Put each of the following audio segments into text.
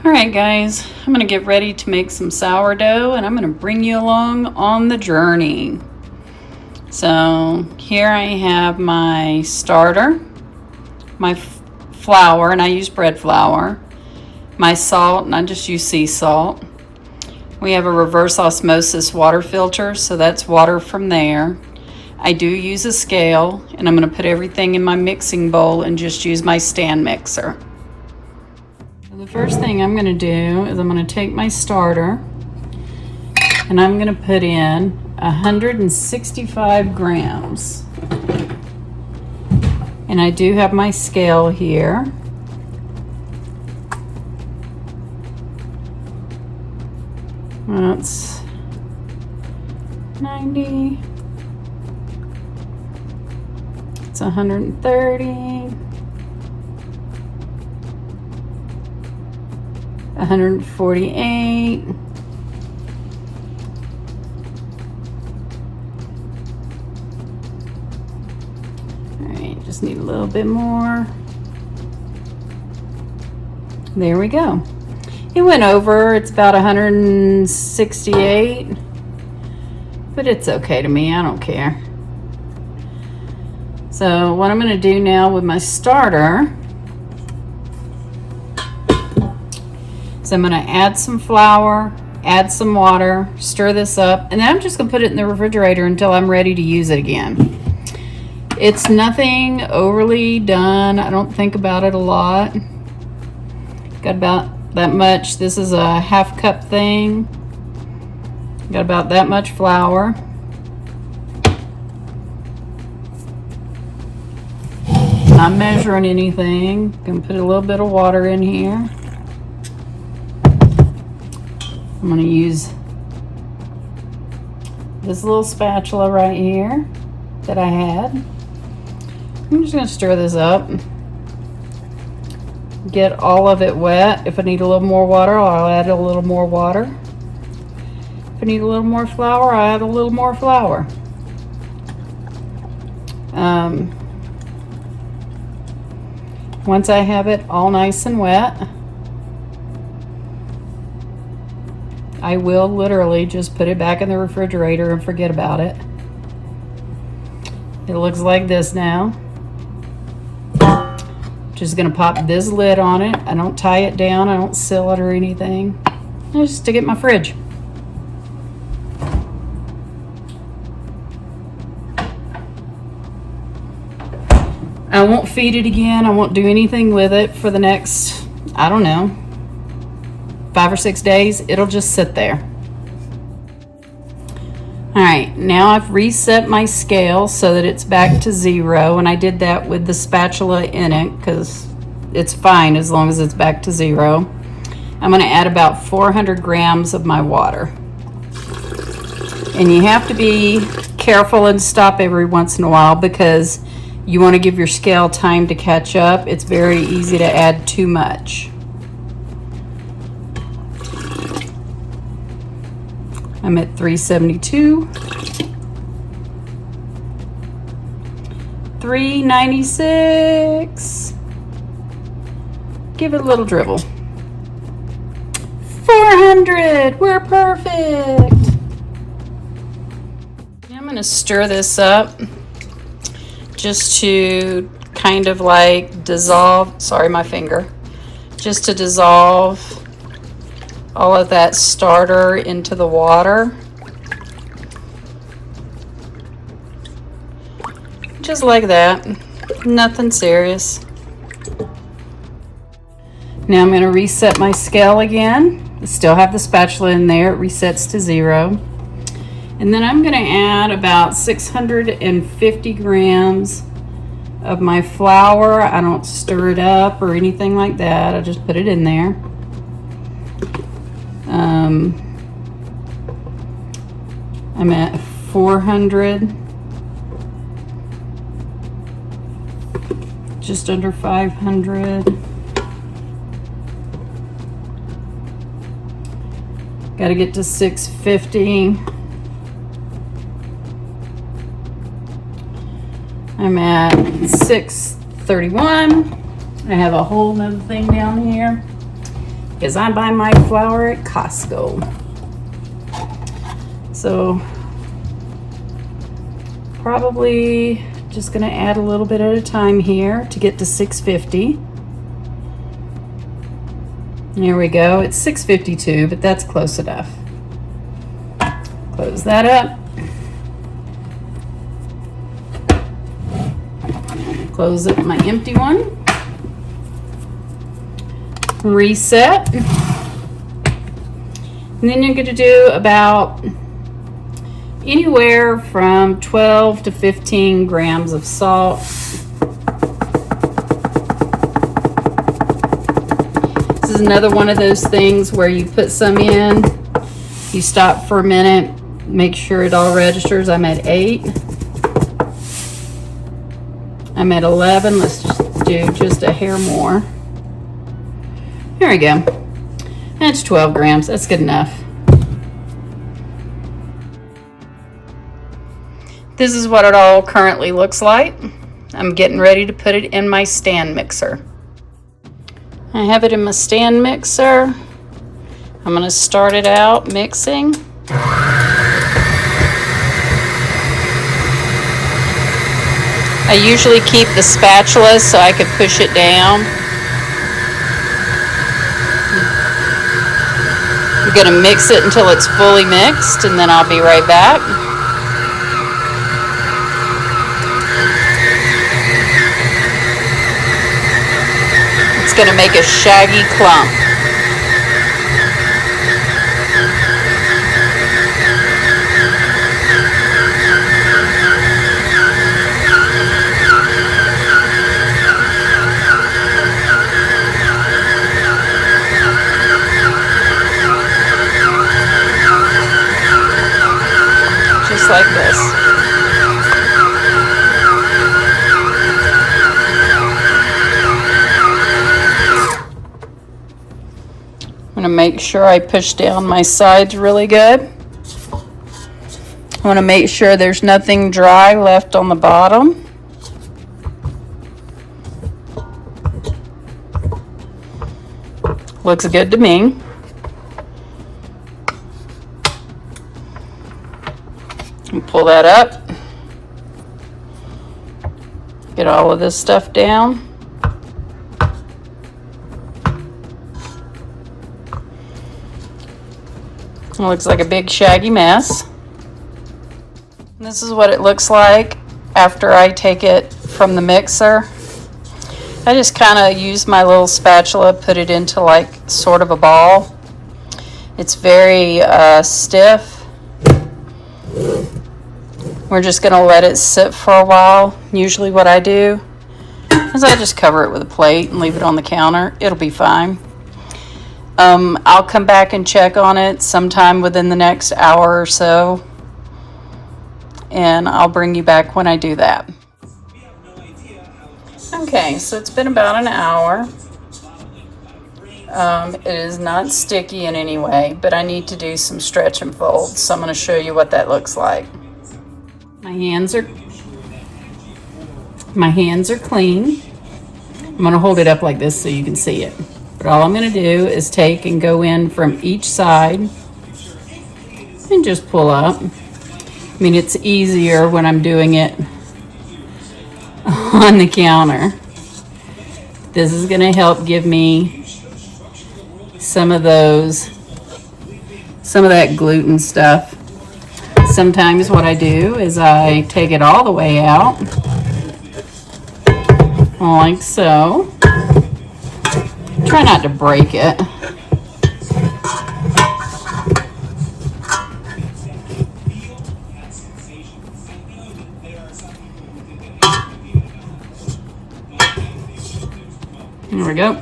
All right, guys, I'm gonna get ready to make some sourdough and I'm gonna bring you along on the journey. So here I have my starter, my flour, and I use bread flour, my salt, and I just use sea salt. We have a reverse osmosis water filter, so that's water from there. I do use a scale, and I'm gonna put everything in my mixing bowl and just use my stand mixer. The first thing I'm going to do is I'm going to take my starter and I'm going to put in 165 grams. And I do have my scale here. That's 90. It's 130. 148. All right, just need a little bit more. There we go. It went over. It's about 168, but it's okay to me. I don't care. So what I'm going to do now with my starter, so I'm going to add some flour, add some water, stir this up, and then I'm just going to put it in the refrigerator until I'm ready to use it again. It's nothing overly done. I don't think about it a lot. Got about that much. This is a half cup thing. Got about that much flour. Not measuring anything. Gonna put a little bit of water in here. I'm going to use this little spatula right here that I had. I'm just going to stir this up. Get all of it wet. If I need a little more water, I'll add a little more water. If I need a little more flour, I'll add a little more flour. Once I have it all nice and wet, I will literally just put it back in the refrigerator and forget about it. It looks like this now. Just gonna pop this lid on it. I don't tie it down, I don't seal it or anything. I just stick it in my fridge. I won't feed it again. I won't do anything with it for the next, I don't know, 5 or 6 days. It'll just sit there. All right, now I've reset my scale so that it's back to 0, and I did that with the spatula in it because it's fine as long as it's back to 0. I'm going to add about 400 grams of my water. And you have to be careful and stop every once in a while because you want to give your scale time to catch up. It's very easy to add too much. I'm at 372, 396. Give it a little dribble. 400, we're perfect. Now I'm going to stir this up just to kind of like dissolve, sorry, my finger, just to dissolve all of that starter into the water. Just like that. Nothing serious. Now I'm going to reset my scale again. I still have the spatula in there. It resets to 0. And then I'm going to add about 650 grams of my flour. I don't stir it up or anything like that. I just put it in there. I'm at 400, just under 500. Got to get to 650. I'm at 631. I have a whole nother thing down here. because I buy my flour at Costco. So probably just gonna add a little bit at a time here to get to 650. There we go. It's 652, but that's close enough. Close that up. Close up my empty one. Reset. And then you're going to do about anywhere from 12 to 15 grams of salt. This is another one of those things where you put some in, you stop for a minute, make sure it all registers. I'm at 8. I'm at 11. Let's just do just a hair more. There we go. That's 12 grams. That's good enough. This is what it all currently looks like. I'm getting ready to put it in my stand mixer. I have it in my stand mixer. I'm going to start it out mixing. I usually keep the spatula so I could push it down. I'm going to mix it until it's fully mixed, and then I'll be right back. It's going to make a shaggy clump. Just like this. I'm going to make sure I push down my sides really good. I want to make sure there's nothing dry left on the bottom. Looks good to me. And pull that up. Get all of this stuff down. It looks like a big shaggy mess. This is what it looks like after I take it from the mixer. I just kind of use my little spatula, put it into like sort of a ball. It's very stiff. We're just going to let it sit for a while. Usually what I do is I just cover it with a plate and leave it on the counter. It'll be fine. I'll come back and check on it sometime within the next hour or so, and I'll bring you back when I do that. Okay, so it's been about an hour. It is not sticky in any way, but I need to do some stretch and fold, so I'm going to show you what that looks like. My hands are clean. I'm going to hold it up like this so you can see it. But all I'm going to do is take and go in from each side and just pull up. I mean, it's easier when I'm doing it on the counter. This is going to help give me some of that gluten stuff. Sometimes what I do is I take it all the way out, like so. Try not to break it. There we go.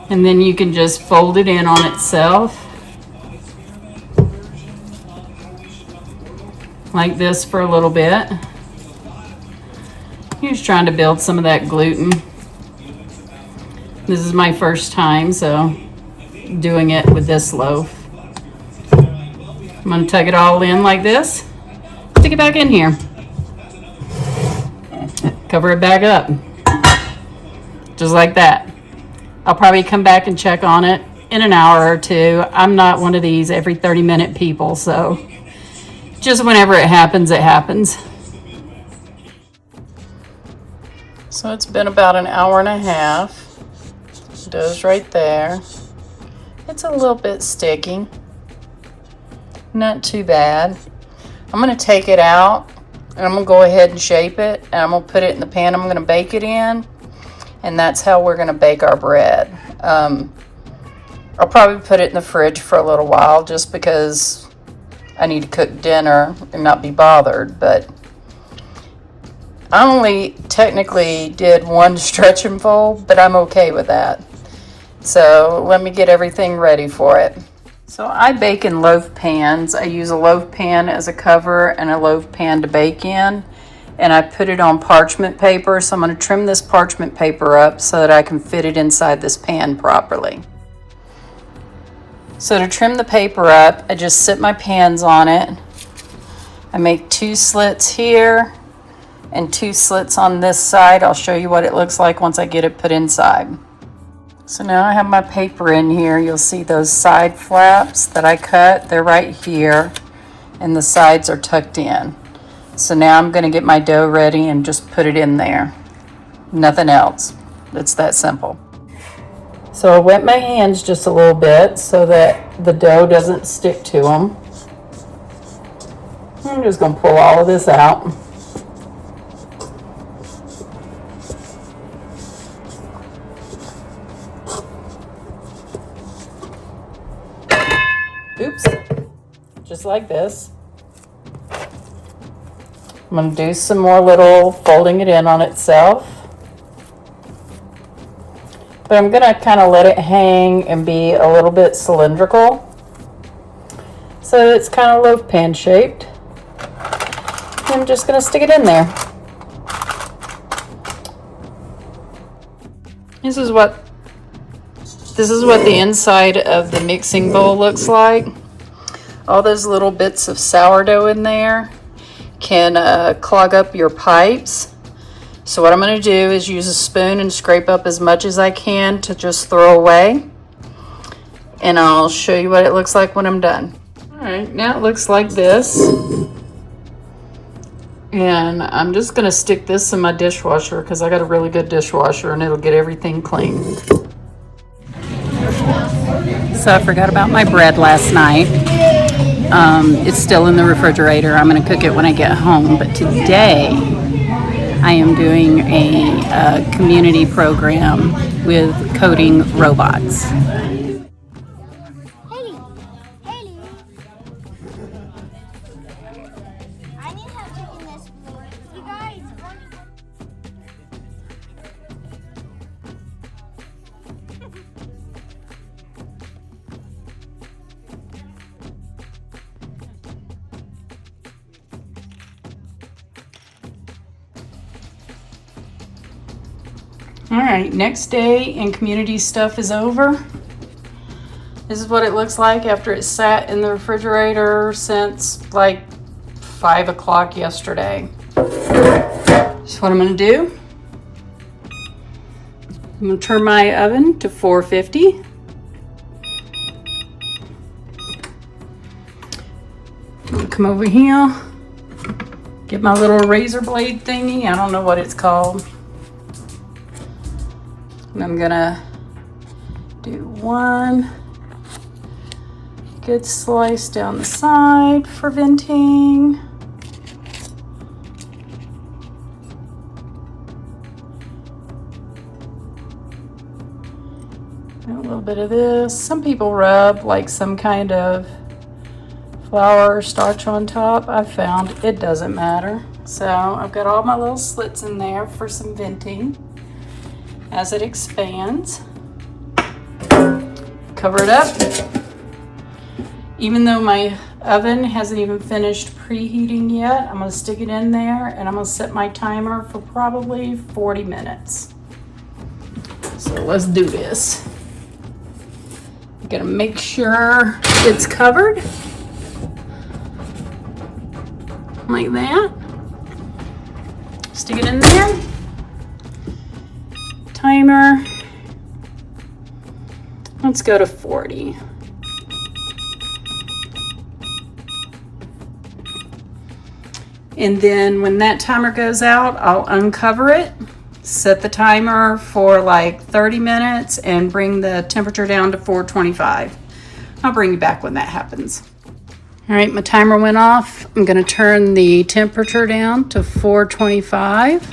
And then you can just fold it in on itself. Like this for a little bit. You're just trying to build some of that gluten. This is my first time, so doing it with this loaf. I'm going to tuck it all in like this. Stick it back in here. Cover it back up. Just like that. I'll probably come back and check on it in an hour or two. I'm not one of these every 30-minute people, so just whenever it happens, it happens. So it's been about an hour and a half. Dough's right there. It's a little bit sticky. Not too bad. I'm going to take it out and I'm going to go ahead and shape it, and I'm going to put it in the pan I'm going to bake it in, and that's how we're going to bake our bread. I'll probably put it in the fridge for a little while just because I need to cook dinner and not be bothered, but I only technically did one stretch and fold, but I'm okay with that. So let me get everything ready for it. So I bake in loaf pans. I use a loaf pan as a cover and a loaf pan to bake in, and I put it on parchment paper. So I'm going to trim this parchment paper up so that I can fit it inside this pan properly. So to trim the paper up, I just sit my pans on it. I make 2 slits here and 2 slits on this side. I'll show you what it looks like once I get it put inside. So now I have my paper in here. You'll see those side flaps that I cut. They're right here, and the sides are tucked in. So now I'm going to get my dough ready and just put it in there. Nothing else. It's that simple. So I wet my hands just a little bit so that the dough doesn't stick to them. I'm just going to pull all of this out. Oops, just like this. I'm going to do some more little folding it in on itself. But I'm going to kind of let it hang and be a little bit cylindrical. So it's kind of loaf pan shaped. I'm just going to stick it in there. This is what the inside of the mixing bowl looks like. All those little bits of sourdough in there can clog up your pipes. So what I'm going to do is use a spoon and scrape up as much as I can to just throw away. And I'll show you what it looks like when I'm done. Alright, now it looks like this. And I'm just going to stick this in my dishwasher because I got a really good dishwasher and it'll get everything clean. So I forgot about my bread last night. It's still in the refrigerator. I'm going to cook it when I get home. But today I am doing a community program with coding robots. Haley. I need help taking this. You guys. All right, next day and community stuff is over. This is what it looks like after it sat in the refrigerator since like 5 o'clock yesterday. So what I'm gonna do, I'm gonna turn my oven to 450. I'm gonna come over here, get my little razor blade thingy. I don't know what it's called. And I'm gonna do one good slice down the side for venting. And a little bit of this. Some people rub like some kind of flour or starch on top. I found it doesn't matter. So I've got all my little slits in there for some venting. As it expands, cover it up. Even though my oven hasn't even finished preheating yet, I'm going to stick it in there and I'm going to set my timer for probably 40 minutes. So let's do this. I'm going to make sure it's covered like that. Stick it in there. Timer Let's go to 40. And then when that timer goes out, I'll uncover it, set the timer for like 30 minutes, and bring the temperature down to 425. I'll bring you back when that happens. All right, my timer went off. I'm gonna turn the temperature down to 425.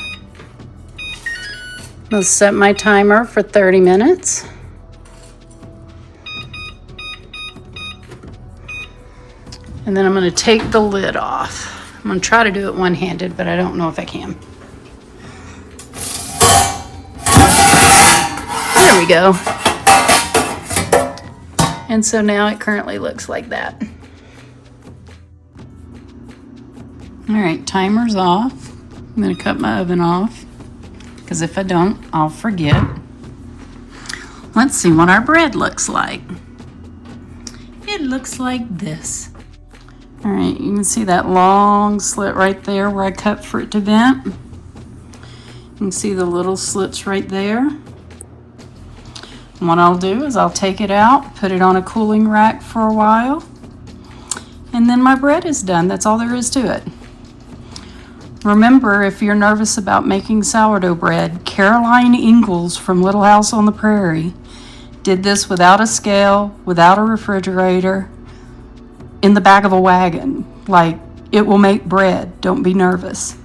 I'll set my timer for 30 minutes. And then I'm gonna take the lid off. I'm gonna try to do it one-handed, but I don't know if I can. There we go. And so now it currently looks like that. All right, timer's off. I'm gonna cut my oven off, because if I don't, I'll forget. Let's see what our bread looks like. It looks like this. All right, you can see that long slit right there where I cut for it to vent. You can see the little slits right there. And what I'll do is I'll take it out, put it on a cooling rack for a while, and then my bread is done. That's all there is to it. Remember, if you're nervous about making sourdough bread, Caroline Ingalls from Little House on the Prairie did this without a scale, without a refrigerator, in the back of a wagon. Like, it will make bread. Don't be nervous.